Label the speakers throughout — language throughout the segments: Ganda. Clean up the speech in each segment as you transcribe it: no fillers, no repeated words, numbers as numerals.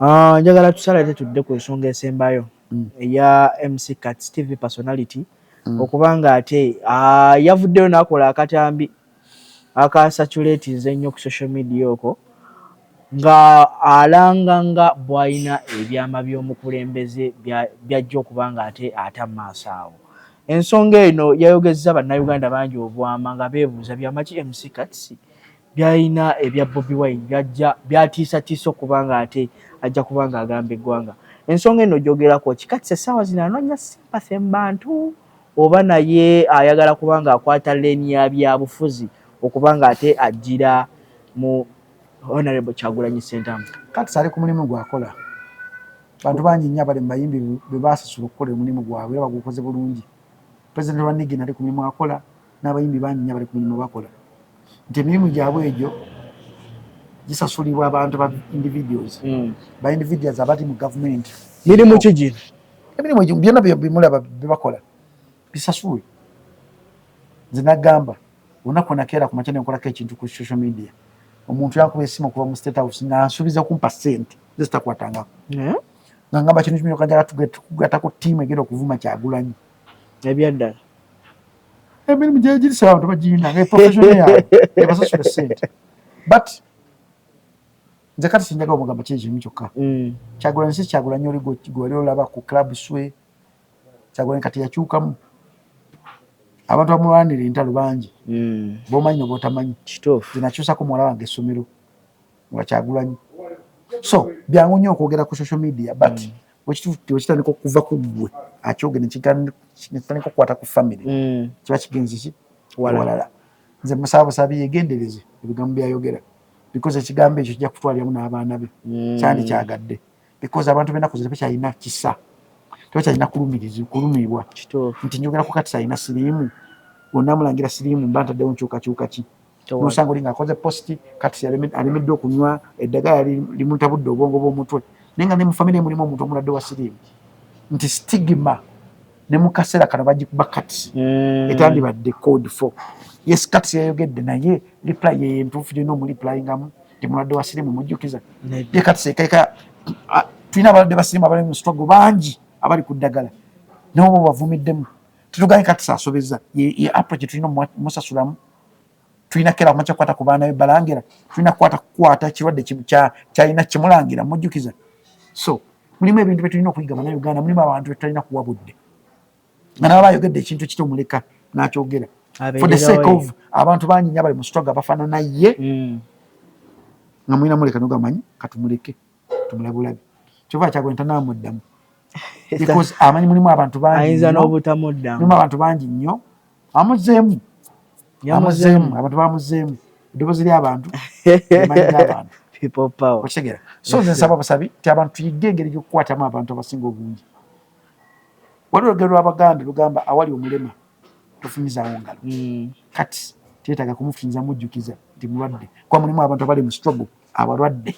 Speaker 1: Njagala tusala tetudde ku nsonga esembayo eya MC Kats TV personality okubanga ate yavuddeyo n'akola akatambi akasatulatinze ennyo ku social media okwo nga alanga nga bw'alina ebyama by'omukulembeze byajja okuba nga ate maaso awo. Ensonga eno yayogezza bannayuganda bangi obwama nga beebuuza byama ki MC Kats byalina ebya Bobi Wine byatiisatiisa okuba nga ate ajja kuba nga agamba eggwanga. Ensonga eno gyogerako Kats essaawa zino anoonya sympathy mu bantu oba naye ayagala kuba nga akwata leeni ya byabufuzi okuba nga ate ajjira mu Honorable Kyagulanyi Ssentamu.
Speaker 2: Kats ali ku mulimu gwakola. Bantu bangi nnyo abali mu bayimbi be baasasula okukola omulimu gwabwe era bagukoze bulungi. Pulezidenti wa Nigini ali ku mulimu akola n'abayimbi bangi nnyo abali ku mulimu bakola. Nti emirimu gyabwe egyo gisasulibwa abantu ba individuals. Ba individuals abali mu gavumenti.
Speaker 1: Mirimu ki gino?
Speaker 2: Emirimu egyo byonna bimulaba bye bakola bisasulwe. Nze nagamba olunaku nakeera ku makya ne nkolako ekintu ku social media. Omuntu yakuba essimu okuva mu State House ng'ansuubiza kumpa ssente ze zitakwatangako. Nga ngamba kino kimyo kanjala tugattako ttiimu egenda okuvuma Kyagulanyi.
Speaker 1: Ebyaddala.
Speaker 2: Emirimu gyegirisa abantu bagirina ng'eprofessional yaabwe ebasasula ssente. But nze kati sinjaga omugamba kiri kimu kyokka. Kyagulanyi si Kyagulanyi oli gwali olaba ku club swe. Kyagulanyi kati yakyukamu. Abantu bamulwanira entalo bangi. B'omanyi n'ob'otamanyi.
Speaker 1: Kituufu.
Speaker 2: Nakyusako muwala wange essomero nga Kyagulanyi. So byangu nnyo okwogera ku social media but wekitandika okuva ku ggwe akyogera nekitandika okukwata ku family kiba kigenzi ki walala. Nze musaba busabi yegendereze ebigambo byayogera because ekigambo ekyo kijja kutwaliramu n'abaana be kyandi kyagadde because abantu b'ennaku zino tebakyalina kisa tebakyalina kulumirwa nti njogera ku Kats alina siriimu bonna mulangira siriimu mba ntaddewo nkyukakyuka ki nosanga oli ng'akoze posti Kats alemedde okunywa eddagala limutabudde obwongo bw'omutwe naye nga ne mu famire mulimu omuntu omuladde wa siriimu nti stigma ne mu kaseera kano bagikuba Kats etandibadde code 4. Yes, Kats yayogedde naye reply ye entuufu gyonna omuliplayingamu nti mulwadde wa siriimu mujjukiza ye Kats ekaika tulina abalwadde ba siriimu abali mu struggle bangi abali ku ddagala nabo bavumiddemu tetuganye Kats asobezza ye approach tulina musasulamu tulina kera kumakya kukwata ku baana be balangira tulina kukwata ekirwadde kyalina kimulangira mujjukiza. So mulimu ebintu bye tulina okuyiga bannayuganda mulimu abantu be tulina kuwa budde nga nabo bayogedde ekintu kitomuleka n'akyogera for the sake of abantu bangi nnyo abali mu struggle abafaanana ye nga mulina muleka nogamanyi katumuleke tumulabulabe kyova Kyagulanyi tanaamuddamu because amanyi mulimu abantu bangi
Speaker 1: ayinza n'obutamuddamu
Speaker 2: mulimu abantu bangi nnyo amuzzeemu abantu bamuzzeemu eddoboozi ly'abantu emanyi n'abantu
Speaker 1: people power
Speaker 2: okitegeera. So nze nsaba basabi ti abantu tuyigge engeri gy'okukwatamu abantu abasinga obungi. Waliwo olugero lw'Abaganda lugamba awali omulema tofunyizaawo ngalo. Kati teetaaga kumufunyiza mujjukiza nti mulwadde kuba mulimu abantu abali mu struggle abalwadde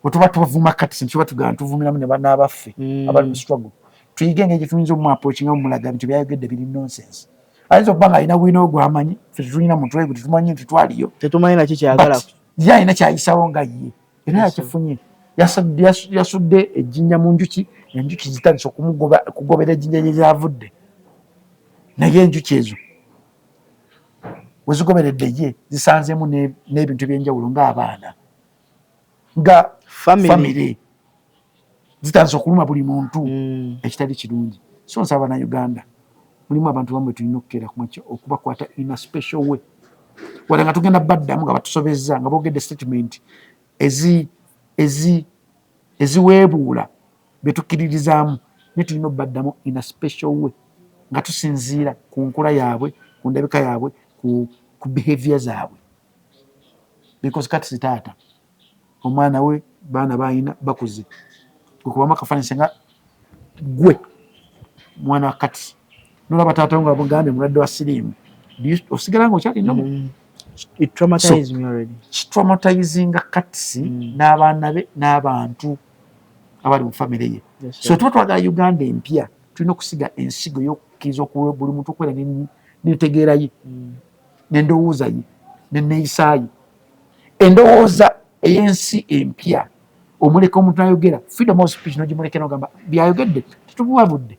Speaker 2: bwe tuba tubavuma Kati nituba tugamba ntuvumiramu ne bannaabaffe abali mu struggle tuyige engeri gye tuyinza omuapproachinga mumulaga nti byayogedde biri nonsense. Ayinza okuba nga alina bwina ogwamanyi ffe tetulina mutwe gwe tetumanyi nti twaliyo
Speaker 1: tetumanyi naki kyayagala
Speaker 2: ye alina kyayisawo nga ye era yakifunye yasudde ejjinja mu njuki enjuki zitandise okugobera ejjinja gye lyavudde naye enjuki ezo we zigoberedde ye zisanzeemu n'ebintu ebyenjawulo ng'abaana nga famire zitandise okuluma buli muntu ekitali kirungi. So nsaba Bannayuganda mulimu abantu bamwe tulina okukeera kumakya okubakwata in a special way wala nga tugenda baddamu nga batusobezza nga boogedde statement eziweebuula betukkiririzaamu naye tulina obbaddamu in a special way nga tusinziira ku nkula yaabwe ku ndabika yaabwe ku behavior zaabwe because Kats taata omwana we baana balina bakuze kubamu akafaananise nga gwe mwana wa Kats nolaba taata nga bugambye mulwadde wa siriimu osigala nga okyali nomu kitraumatizinga Kats n'abaana be n'abantu abali mu famire ye. So tuba twagala Uganda empya tulina okusiga ensigo y'okukkiriza buli muntu okubeera n'entegeera ye n'endowooza ye n'enneeyisa ye endowooza ey'ensi empya omuleka omuntu ayogera freedom of speech nogimuleke nogamba byayogedde tetubuwa budde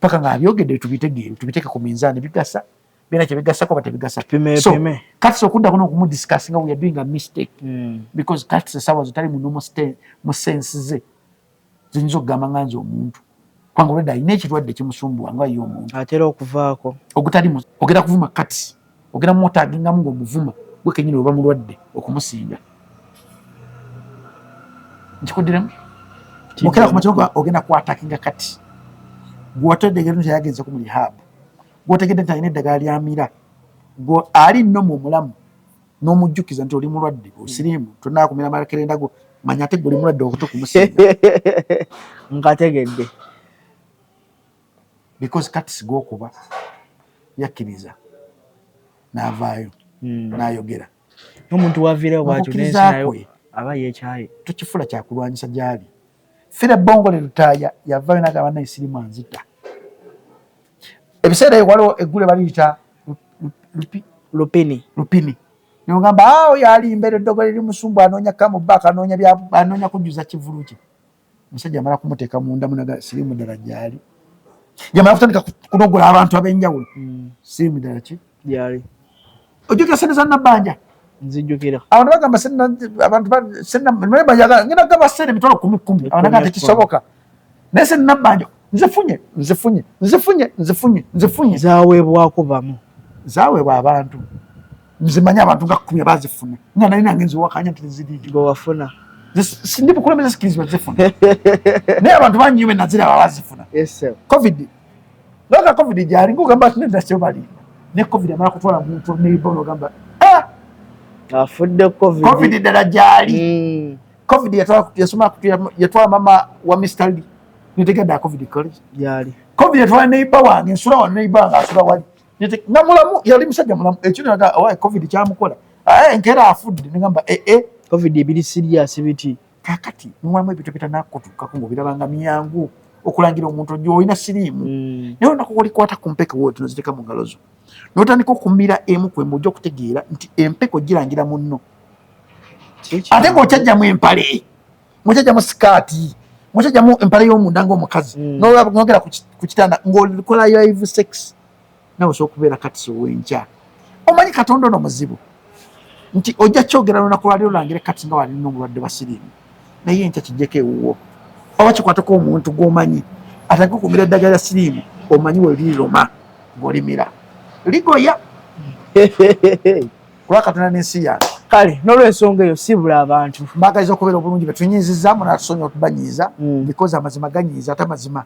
Speaker 2: paka nga abyogedde tubitegeere tubiteeke ku minzaani bigasa bina kyebigasa ko batebigasa so kati okudda kuno okumudiscussinga we are doing a mistake because kati sawa zitali mu sense ze zinyiza okugamba nga nze omuntu kwanga olwedda alina ekirwadde kimusumbuwa nga ye omuntu
Speaker 1: atera okuvaako
Speaker 2: ogutali ogenda kuvuma kati ogenda mumotaagingamu ng'omuvuma gwe kenyini oba mulwadde okumusinga nkikuddiremu mukera ku makiro ogenda kwatakinga kati gwewategeera nti yagenze ku mu rehab gwotegedde nti alina eddagala lyamira ali nno mu mulamu n'omujjukiza nti oli mulwadde osiriimu tonaa kumira makerenda go manya ate gwe oli mulwadde okuto kumusinga
Speaker 1: nkategedde
Speaker 2: because kati gwokuba yakkiriza n'avaayo n'ayogera
Speaker 1: n'omuntu waviirewo bwatyo nensi nayo aba yeekyaye
Speaker 2: tukifula kyakulwanyisa gyali fira bongole lutaaya yavaayo n'agamba naye sirimu anzita ebiseera eyo waliwo eggule baliyita lupini nogamba oyo alimbeera eddogole liri musumbu anoonya kamubaka anoonya kujjuza kivulu kye omusajja amala kumuteeka munda munaga sirimu ddala gyali yamala kutandika kunogola abantu ab'enjawulo sirimu ddala ki
Speaker 1: gyali
Speaker 2: ojjukira sente za nabbanja
Speaker 1: nzijjukira
Speaker 2: abantu bagamba abantu ngenda kugamba sente emitwalo 10 abantu nga tekisoboka naye sente nabbanja nzifunye
Speaker 1: zaweebwako bamu
Speaker 2: zaweebwa abantu nzimanyi abantu nga 10 bazifuna nga nali nange nziwakanya nti ziriyo
Speaker 1: gwewafuna
Speaker 2: sindi bukulembeze sikirizibwa zifuna naye abantu banyiyo be naziraba bazifuna covid loka covid gyali ngugamba ati nedakyo balina ne covid amala kutwala muntu neibono ogamba
Speaker 1: afudde
Speaker 2: covid ddala gyali covid yatwala mama wa Mr. Lee netegedde covid
Speaker 1: gyali
Speaker 2: covid yatwala neiba wange nsula wano neiba wange asula wali nga mulamu yali musajja mulamu ekiro owaye covid kyamukola enkeera afudde negamba
Speaker 1: covid ebiri serious biti
Speaker 2: kakati mwamu ebintu bitanakutukako ng'obirabanga myangu okulangira omuntu gy'olina siriimu naye olunaku olikwata ku mpeke wooti noziteeka mu ngalo zo n'otandika okumira emu kwemba ojja okutegeera nti empeke ogirangira munno ate ng'okyajjamu empale ng'okyajjamu sikaati ng'okyajjamu empale y'omunda ng'omukazi n'ogera ku kitanda ng'olikola live sex nawe osobola okubeera kati sowenkya omanyi katonda ono muzibu nti ojja kyogera lunaku lwali olangire kati nga walina omulwadde wa siriimu naye enkya kijjeko ewuwo oba kikwatako omuntu gw'omanyi atandika okumira eddagala lya siriimu omanyi weliroma ng'olimira ligoya kulwa katonda n'ensi yange
Speaker 1: kale n'olwensonga eyo sibula abantu
Speaker 2: mbagaliza okubeera obulungi betunyiizizaamu natusonya okubanyiiza because amazima ganyiiza ate amazima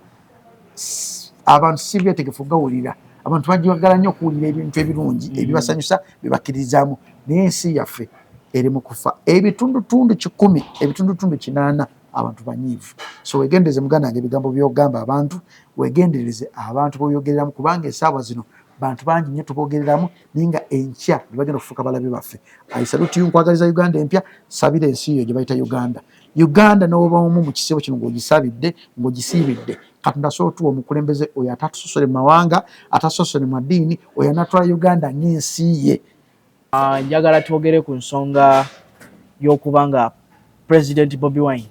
Speaker 2: abantu si byetegefu gawulira abantu bajagala nnyo okuwulira ebintu ebirungi ebibasanyusa bibakkirizaamu naye ensi yaffe eri mu kufa ebitundutundu 10 ebitundutundu 8 abantu banyiivu so wegendereze muganda wange ebigambo byogamba abantu wegendereze abantu boyogereramu kubanga esaawa zino bantu bangi nnyo tubogereramu naye nga enkya bebagenda okufuuka balabe baffe aisaluti nkwagaliza uganda empya sabira ensi eyo gye bayita uganda n'oba omu mu kisibo kino ng'ogisabidde ng'ogisiibidde katonda asobola otuwa omukulembeze oyo atatusosole mu mawanga atatusosole mu ddiini oyo anatwala uganda ng'ensi ye.
Speaker 1: Njagala twogere ku nsonga y'okuba nga President Bobi Wine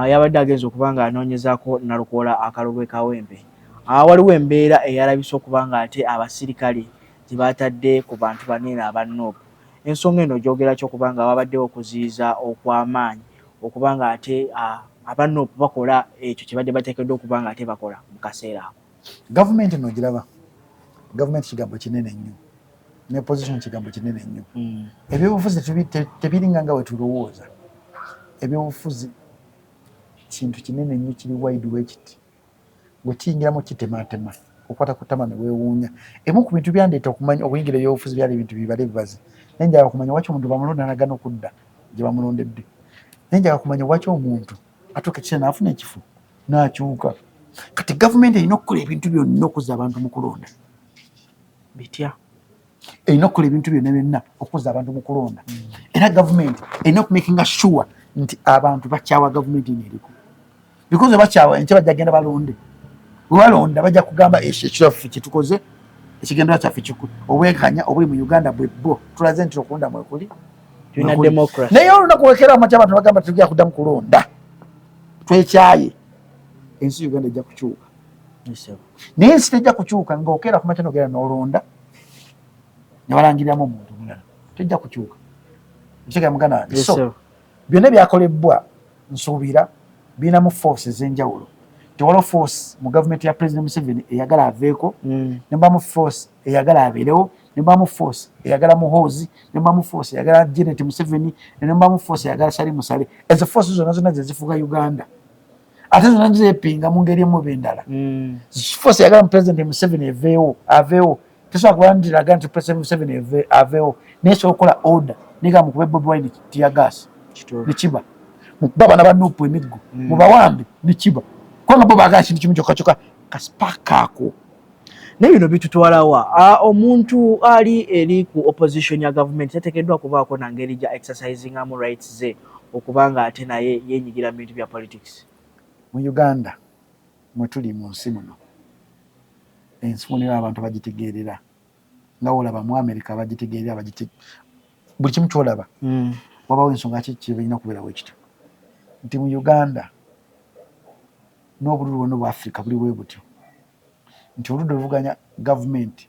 Speaker 1: yabadde agenza okuba nga anoonyezaako nalukoola akalulu kawempe. Waliwo embeera eyalabise okuba nga ate abasirikale gye baatadde ku bantu banene abanoopu. Ensonga eno gyogerako okuba nga babaddewo okuziyiza okw'amaanyi okuba nga ate abanoopu bakola ekyo kye badde bateekeddwa okuba nga ate bakola mu kaseera ako.
Speaker 2: Gavumenti eno ogiraba, gavumenti kigambo kinene nnyo ne position kigambo kinene nnyo. Ebyobufuzi tebiringa nga we tulowooza. Ebyobufuzi kintu kinene nnyo kiri wide way kiti. Bwe kiyingiramu kitematema okwata ku ttama ne weewuunya. Emu ku bintu byandeeta okumanya okuyingira ebyobufuzi byali ebintu bibale bibazi. Naye njagala kumanya lwaki omuntu bamulonda n'agana okudda gye bamulondedde. Naye njagala kumanya lwaki omuntu atuuka ekiseera n'afuna ekifo n'akyuka. Kati gavumenti erina okukola ebintu byonna okuzza abantu mu kulonda.
Speaker 1: Bitya?
Speaker 2: Erina okukola ebintu byonna byonna okuzza abantu mu kulonda. Era gavumenti erina okumakinga sure nti abantu bakyawa gavumenti n'eriko. Because bakyawa enkya bajja genda balonde. Bwe balonda bajja kugamba ekiraffe kye tukoze ekigendera kyaffe kikulu. Obwenkanya obuli mu Uganda bwe bo tulaze nti okulonda mwekuli
Speaker 1: tulina democracy
Speaker 2: naye olunaku wekera amakyama tubagamba tugenda kuddamu kulonda twekyaye ensi Uganda ejja kukyuka naye ensi tejja kukyuka ng'okeera ku makya nogera n'olonda ne balangiriramu omuntu omulala tejja kukyuka ekigamba muganda wange so byonna byakolebwa nsuubira birinamu force ez'enjawulo tewaliwo force mu gavumenti ya President Museveni eyagala aveeko nembamu force eyagala abeerewo nembamu force eyagala Muhoozi nembamu force eyagala Janet Museveni nembamu force eyagala Sali Musale ezo force zonna zezifuga Uganda ate zonna zeepinga mu ngeri emu b'endala force eyagala mu President Museveni aveewo tesobola kulandiraga nti President Museveni aveewo naye sobola okukola order niga mukube Bobi Wine tear gas nekiba mukuba abaana ba Nuupu emiggo mubawambe nekiba kubanga bo baagala kintu kimu kyokka kasipaka ako
Speaker 1: naye bino bitutwalawa omuntu ali eri ku opposition ya government yateekeddwa kubaako nangeri gya exercisingamu rights ze okubanga ate naye yenyigira mu bintu bya politics
Speaker 2: mu Uganda mwe tuli mu nsi muno ensi muno abantu bagitegeerera nga olaba mu America bagitegeerera buli kimu kyolaba wabawo ensonga ki balina okubeerawo ekityo nti mu Uganda n'obululu bwonna bwa Africa buli bwe butyo nti oludda oluvuganya gavumenti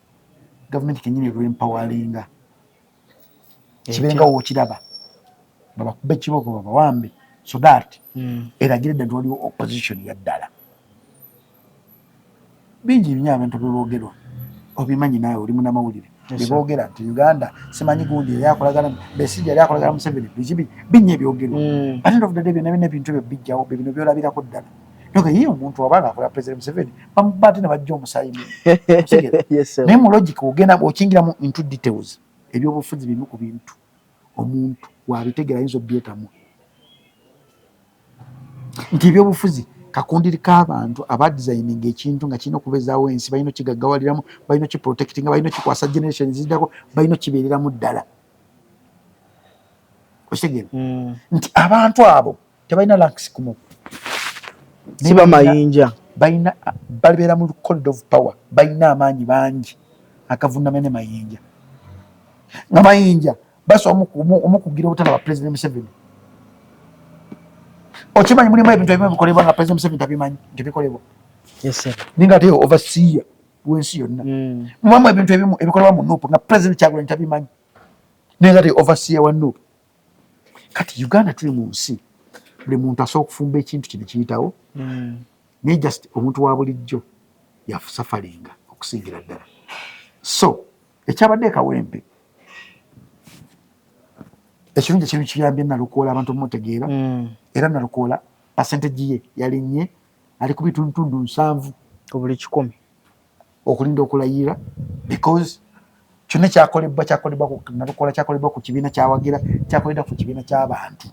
Speaker 2: kenyini lw'empawalinga kibenga wookiraba babakube ekiboko babawambe so that eragire ddala waliwo opposition ya ddala bingi binyo abantu beboogerwa obimanyi naawe oli munamawulire beboogera nti Uganda simanyi gundi yali akolagana Besigye yali akolagana Museveni binnya ebyogerwa ate ndovudde byonna bina ebintu ebyo bijjawo bino byolabirako ddala noga ye omuntu wabanga akola President Museveni bamuba ate ne bajja omusaayi naye mu logic ogenda okingiramu into details ebyobufuzi bimu ku bintu omuntu wabitegera ayinza obbyetamu nti ebyobufuzi kakundiri k'abantu abadesigninga ekintu nga kirina okubeezaawo ensi balina okigaggawaliramu balina okiprotectinga balina okikwasa generation ziddako balina okibeereramu ddala okitegeera nti abantu abo tebalina lanks kumu
Speaker 1: siba mayinja
Speaker 2: balibeera mu corridor of power balina amaanyi bangi akavunama ne mayinja nga mayinja basobola omukugira obutala bwa President Museveni okimanyi mulimu ebintu ebimu bikolebwa nga President Museveni tabimanyi nti bikolebwa ninga ate overseer w'ensi yonna mubamu ebintu ebimu ebikolebwa mu Nuupu nga President Kyagulanyi tabimanyi ninga ate overseer wa Nuupu kati Uganda tuli mu nsi buli muntu asobola okufumba ekintu kino kiyitawo naye just omuntu wa bulijjo yasafalinga okusingira ddala so ekyabadde ekawempe ekirungi ekintu kiyambye Nalukoola abantu mutegeera era Nalukoola percentage ye yalinnye ali ku bitundu 7
Speaker 1: ku buli 100
Speaker 2: okulinda okulayira because kyonna kyakolebwa Nalukoola kyakolebwa ku kibiina kyawagira kyakoledwa ku kibiina ky'abantu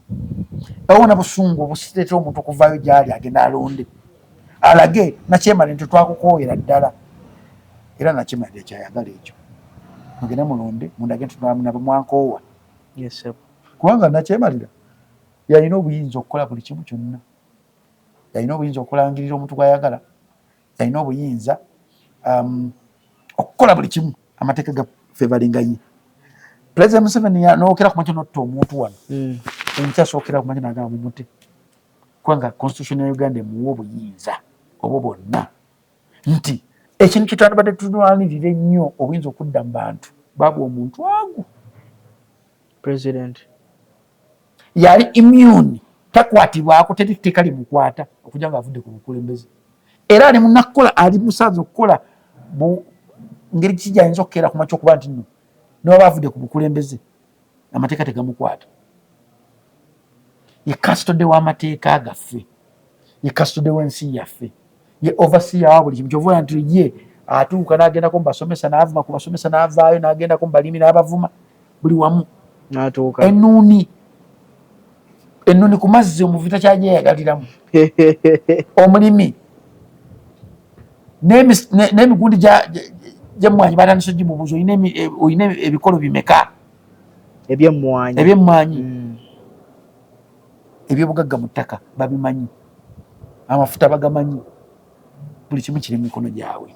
Speaker 2: bawona busungu obusireetera omuntu okuvaayo gyali agenda alonde alage Nakyemale nti twakukooyera ddala era Nakyemale kyayagala ekyo mugende mulonde mundage nti mwankoowa kubanga Nakyemalira yalina obuyinza okukola buli kimu kyonna yalina obuyinza okulangirira omuntu gwayagala yalina obuyinza okukola buli kimu amateeka gafevalinga ye President Museveni nookera ku makya notta omuntu wano enkyasookera ku makya nagamba mumute kubanga constitution ya Uganda emuwa obuyinza obwo bwonna nti ekintu kitwandibadde tunwanirira ennyo obuyinza okudda mu bantu baabwa omuntu agu
Speaker 1: President
Speaker 2: yali immune takwatibwako teri tteeka limukwata okujja nga avudde ku bukulembeze era ali munakukola ali musanze okukola ngeri kiki gyayinza okukeera ku makya okuba nti nno niwaba avudde ku bukulembeze amateeka tegamukwata ye kasitode w'amateeka gaffe ye kasitode w'ensi yaffe ye overseer wa buli kimu kyovola nti ye atuuka n'agendako mubasomesa n'avuma ku basomesa n'avaayo n'agendako mubalimi n'abavuma buli wamu
Speaker 1: n'atuuka
Speaker 2: ennuni ku mazzi omuvita kyajeyagaliramu omulimi n'emigundi gy'emmwanyi batandise gimubuuza oyina ebikolo bimeka ebyemmwanyi ebyobugagga mu ttaka babimanyi amafuta bagamanyi buli kimu kiri mu mikono gyabwe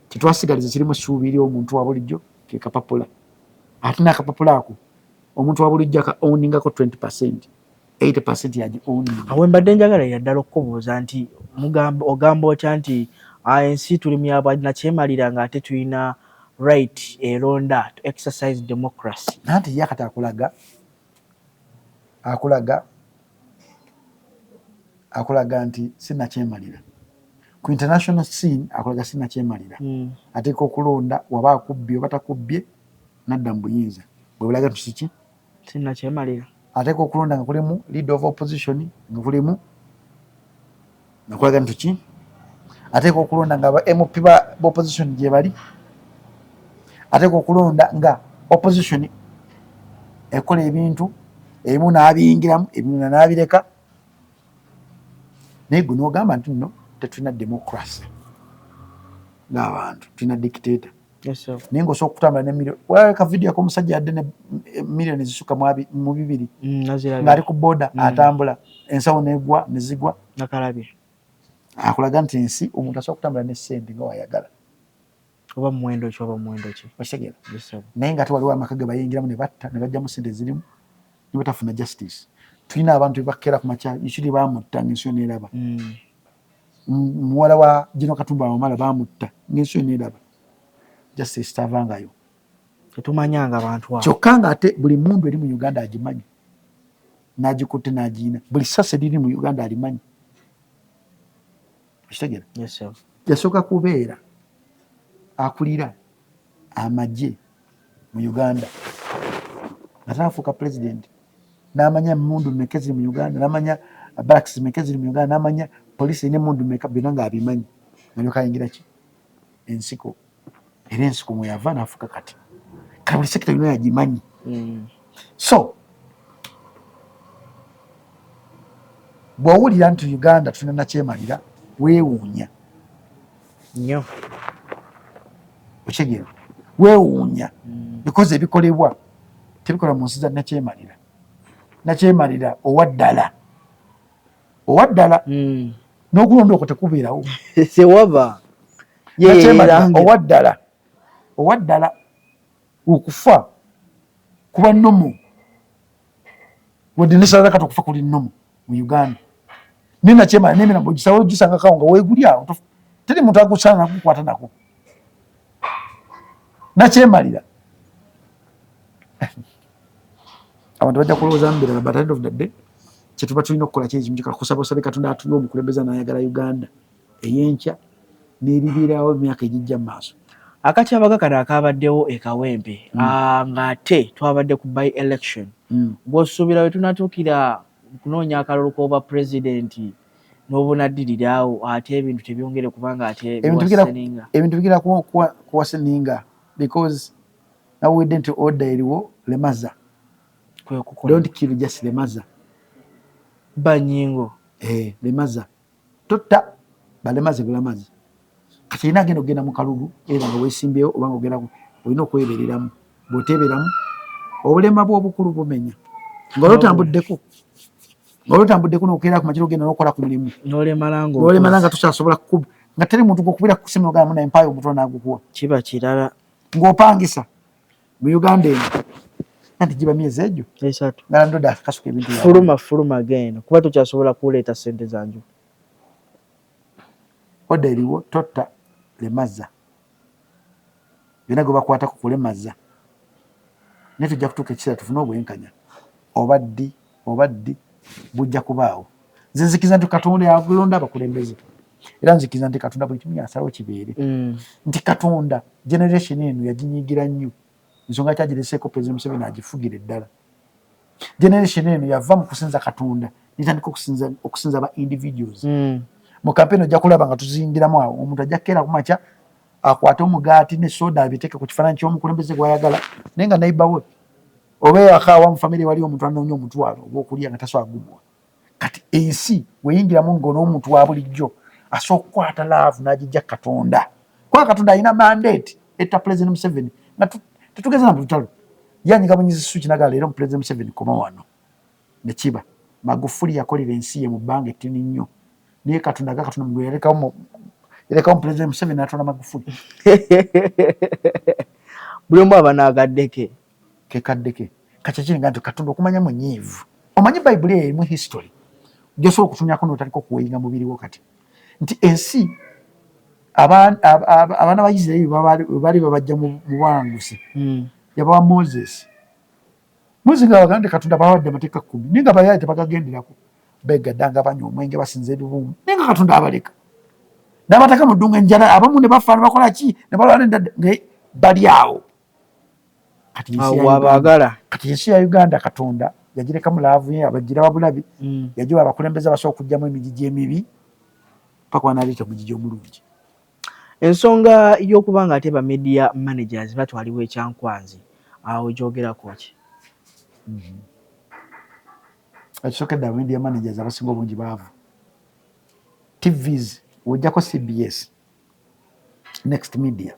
Speaker 2: kitwasigaliza kirimu essuubi eri omuntu wa bulijjo ke kapapula ate n'akapapula ako omuntu wa bulijjo aka owningako 20%, 80% yaji owning.
Speaker 1: Awe mbadde njagala yaddala okubuuza nti ogamba otya nti ANC tuli mu bannakyemalira ng'ate tulina right eronda to exercise democracy.
Speaker 2: Nanti yakati akulaga nti sinnakyemalira. Ku international scene akulaga sinnakyemalira. Ateeka okulonda waba akubbye oba takubbye nadda mu buyinza. Bwe bulaga nti kiki?
Speaker 1: Sinnakyemalira.
Speaker 2: Ateeka okulonda nga kulimu leader of opposition nga kulimu nakulaga nti ki? Ateeka okulonda nga MP ba opposition gye bali. Ateeka okulonda nga opposition ekola ebintu ebimu n'abiyingiramu ebimu n'abireka. Naye gwe n'ogamba nti nno tetulina democracy ng'abantu tulina dictator. Naye ng'osobola okutambula ne million. Walabika vidiyo k'omusajja yadde ne million ezisukka mu 2 ng'ali ku boda atambula ensawo n'egwa ne zigwa.
Speaker 1: Nakalabye.
Speaker 2: Akulaga nti ensi omuntu asobola okutambula ne ssente nga wayagala.
Speaker 1: Oba muwendo ki.
Speaker 2: Okitegeera? Naye ng'ate waliwo amaka ge bayingiramu ne batta ne bajjamu ssente zirimu ne batafuna justice. Tulina abantu bebakeera ku makya isuli baamutta ng'ensi yonna eraba. Muwala wa Jino Katumba Wamala baamutta ng'ensi yonna eraba. Justice tavangayo.
Speaker 1: Tetumanyanga abantu abo.
Speaker 2: Kyokka ng'ate buli mundu eri mu Uganda agimanyi. N'agikutte n'agiina. Buli ssase liri mu Uganda alimanyi. Okitegeera? Yasooka kubeera akulira amagye mu Uganda. Ataafuuka president. N'amanya mundu mmeka ziri mu Uganda, n'amanya barracks mmeka ziri mu Uganda, n'amanya poliisi ne mundu mmeka byonna ng'abimanyi. N'alyoka ayingira ki? Ensiko. Era ensiko mwe yava n'afuuka kati. Kati buli sekita yonna yagimanyi. So bw'owulira nti Uganda tulina nakyemalira weewuunya
Speaker 1: nnyo.
Speaker 2: Okitegeera? Weewuunya because ebikolebwa tebikola mu nsi za nakyemalira. Nakyemalira owaddala n'okulonda okwo tekubeerawo.
Speaker 1: Sewaba
Speaker 2: owaddala okufa kuba nnomu wadde nesala kati okufa kuli nnomu mu Uganda. Naye nakyemalira n'emirambo gisawo gisangakawo nga weeguli awo teri muntu agusaana nakukwata nako. Nakyemalira abantu bajja kulowooza mbirala but at the end of the day kyetuba tulina okukola kyekimu kusaba osabe Katonda atulina omukulembeze n'ayagala Uganda ey'enkya n'eribeerawo emyaka egijja mu maaso.
Speaker 1: Akatyabaga kano akabaddewo e Kawempe ng'ate twabadde ku by election bw'osuubira we tunatuukira kunoonya akalulu k'obwa pulezidenti n'obunaddiriraawo ate ebintu tebyongere kubanga ate
Speaker 2: ebintu bigera kuwaseninga because nawedde nti order eriwo lemaza. Don't kill just lemaza.
Speaker 1: Banyingo.
Speaker 2: Lemaza. Totta balemaze bulamazi. Kati ina agenda mu kalulu era nga weesimbyewo oba nga olina okwebereramu. Bw'oteeberamu obulema bw'obukulu bumenya. Ng'olotambuddeko n'okeera ku makiro ogenda n'okola ku mulimu. N'olemala nga tosaasobola kukuba. Nga teri muntu gw'okubira ku ssimu n'ogamba muna empaayo omutono n'agukuwa.
Speaker 1: Kiba kirala.
Speaker 2: Ng'opangisa mu Uganda eno. Nanti giba myezi egyo.
Speaker 1: 3.
Speaker 2: Nga ndoda akasuka ebintu.
Speaker 1: Fuluma again. Kuba tokyasobola kuleeta ssente zanju.
Speaker 2: Oda eriwo totta lemaza. Byonna gwe bakwatako kulemaza. Naye tujja kutuuka ekiseera tufune obwenkanya. Obaddi bujja kubaawo. Nze nzikiriza nti Katonda yalonda abakulembeze. Era nzikiriza nti Katonda buli kimu yasalawo kibeere. Nti Katonda generation eno yaginyiigira nnyo. Nsonga kyagireseeko President Museveni agifugira eddala. Generation eno yava mu kusinza Katonda n'etandika okusinza ba individuals. Mu kampeni ojja kulaba nga tuzingiramu awo omuntu ajja kukeera ku makya akwate omugaati ne soda abiteeke ku kifaananyi ky'omukulembeze gw'ayagala naye nga neighbor we oba ewaka awamu famire wali omuntu anoonya omutwalo oba okulya nga tasobola gugwa. Kati ensi weyingiramu ng'on'omuntu wa bulijjo asobola okukwata laavu n'agijja Katonda. Kuba Katonda alina mandate etta President Museveni nga tetugeza na mu lutalo. Yanyiga bunyizi suki nagala leero mu President Museveni koma wano ne kiba. Magufuli yakolera ensi ye mu bbanga ettini nnyo. Naye Katonda mugwe yalekawo President Museveni n'atonda Magufuli.
Speaker 1: Buli omu aba n'akaddeke.
Speaker 2: Ke kaddeke. kachachini ngantu Katonda okumanya munyivu omanyi Bible erimu history gyosobola okutunyako n'otaliko okuweyinga mubiri wo kati nti ensi abaana ba Isirayiri bali babajja mu buwanguzi yabawa Moses nga bagamba Katonda bawadde amateeka 10 ninga bayaye tebagagenderako begaddanga banywa omwenge basinza ebibumu ninga Katonda abaleka n'abataka mudunga enjala abamu ne bafa ne bakola ki ne balwala endadde bali awo kati ensi ya Uganda Katonda yagireka mulaavu ye abagira babulabi yagiwa abakulembeze abasobola okugyamu emigigi emibi paka wanaleeta omugigi omulungi.
Speaker 1: Ensonga y'okuba nga ate ba media managers batwalibwa ekyankwanzi awo gyogerako ki?
Speaker 2: Ekisookedde aba media managers abasinga obungi baavu. TVs ojjako CBS, Next Media,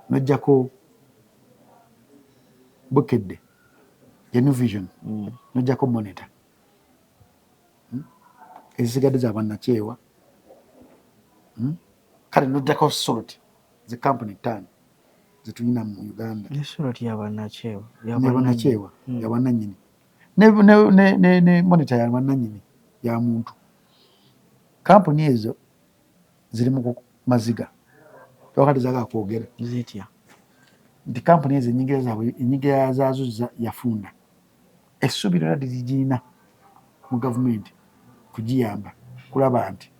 Speaker 2: nojjako Bukedde, New Vision, nojjako Monitor. Ezisigadde za bannakyewa. Kale nojjako Salt, the company ttaano zetulina mu Uganda.
Speaker 1: Salt y'abannakyewa.
Speaker 2: Y'abannakyewa, y'abannannyini. Ne Monitor y'abannannyini ya muntu. Kampuni ezo ziri mu maziga. Twakati zaga kwogera.
Speaker 1: Zitya.
Speaker 2: Nti kampuni ezo enyingira zaazo yafunda. Essuubi lyonna lirigirina mu gavumenti kugiyamba kulaba nti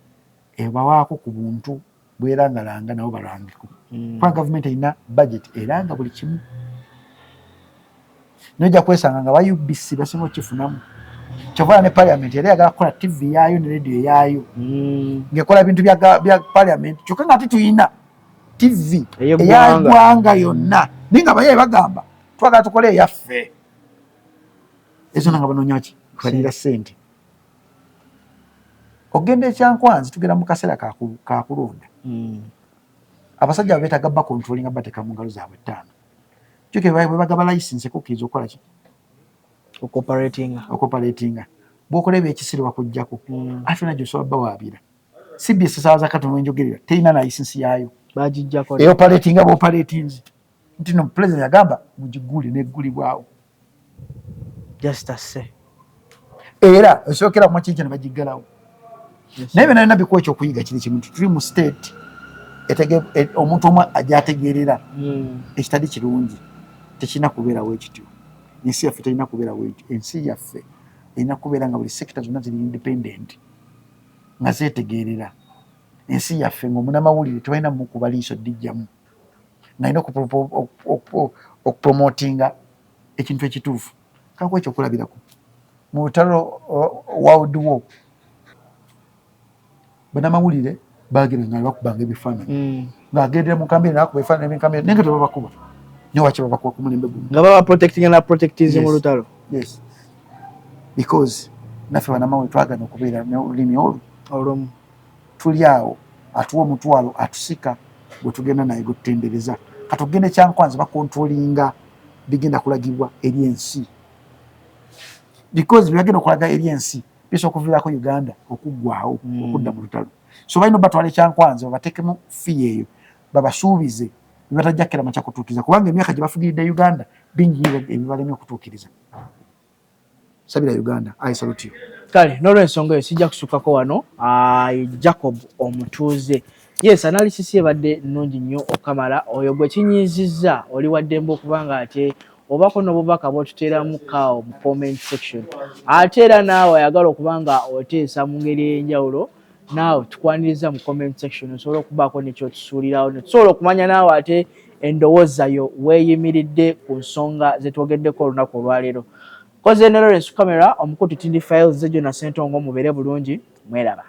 Speaker 2: ebawaako ku buntu bwerangalanga nabo balangiko. Kuba gavumenti erina budget eranga buli kimu. Nojja kwesanga nga ba UBC basinga okifunamu. Kyova ne parliament era yagala kukola TV yaayo ne radio yaayo ng'ekola bintu bya parliament kyokka nga tuyina TV eyagwanga yonna ninga baye bagamba twagala tukole eyaffe ezo nanga banoonya ki kubalira ssente ogenda ekyankwanzi tugenda mu kaseera ka kulonda abasajja beetaaga bakontrolinga bateeka mu ngalo zaabwe ttaano kyokka bwe bagaba license kukkiriza okukola ki okoperatinga bwokola ebyekisiro bakujjako ate nagyo osobola bawaabira CBS saawa za katono enjogerera terina license yaayo
Speaker 1: bagijjako
Speaker 2: operatinga booperatinzi nti no president yagamba mugigule neggulibwawo
Speaker 1: just ase
Speaker 2: era osookera mu kinki ne bagiggalawo naye bye nalina bikuwa ekyokuyiga kiri kimu tuli mu state omuntu omu ajategeerera ekitali kirungi tekirina kubeerawo ekityo. Ensi yaffe terina kubeerawo ekyo. Ensi yaffe erina kubeera nga buli sekita zonna ziri independent nga zeetegeerera. Ensi yaffe ng'omunnamawulire tebalina mukuba liiso ddijjamu ng'alina okupromotinga ekintu ekituufu. Kankuwa ekyo okulabirako mu lutalo World War bannamawulire baagenda nga bakubanga ebifaananyi ng'agendera mu kambeera n'akuba ebifaananyi by'enkambeera naye nga tebabakuba. Nyo waki babakuba ku mulembe guno
Speaker 1: nga baba protecting na protectize mu lutalo.
Speaker 2: Yes, because naffe bannamawulire twagana okubeera n'olulimi olumu tuli awo atuwa omutwalo atusika gwe tugenda naye gwe tutendereza katugenda ekyankwanzi bakontrolinga bigenda kulagibwa eri ensi because byagenda okulaga eri ensi bisa okuviirako Uganda okuggwawo okudda mu lutalo. So balina batwala ekyankwanzi babateekemu fee eyo babasuubize bibatajjakira macha kutuukiriza kubanga emyaka gye bafugiridde Uganda bingi ebibalemye okutuukiriza. Sabira Uganda, I salute you.
Speaker 1: Kale n'olw'ensonga eyo sijja kusukako wano Jacob Omutuuze. Yes, analysis ebadde nnungi nnyo okamala oyo gwe kinyiizizza oli waddembe okubanga ate obako n'obubaka bw'otuteeramu kawo mu comment section ate era naawe ayagala okubanga oteesa mu ngeri ey'enjawulo naawe tukwaniriza mu comment section osobola okubaako nekyotusuulirawo netusobola okumanya naawe ate endowooza yo weeyimiridde ku nsonga ze twogeddeko olunaku olwaleero. Koze ne Lawrence Camera omukutu Tindi Files ze Jona Ssentongo mubeere bulungi mweraba.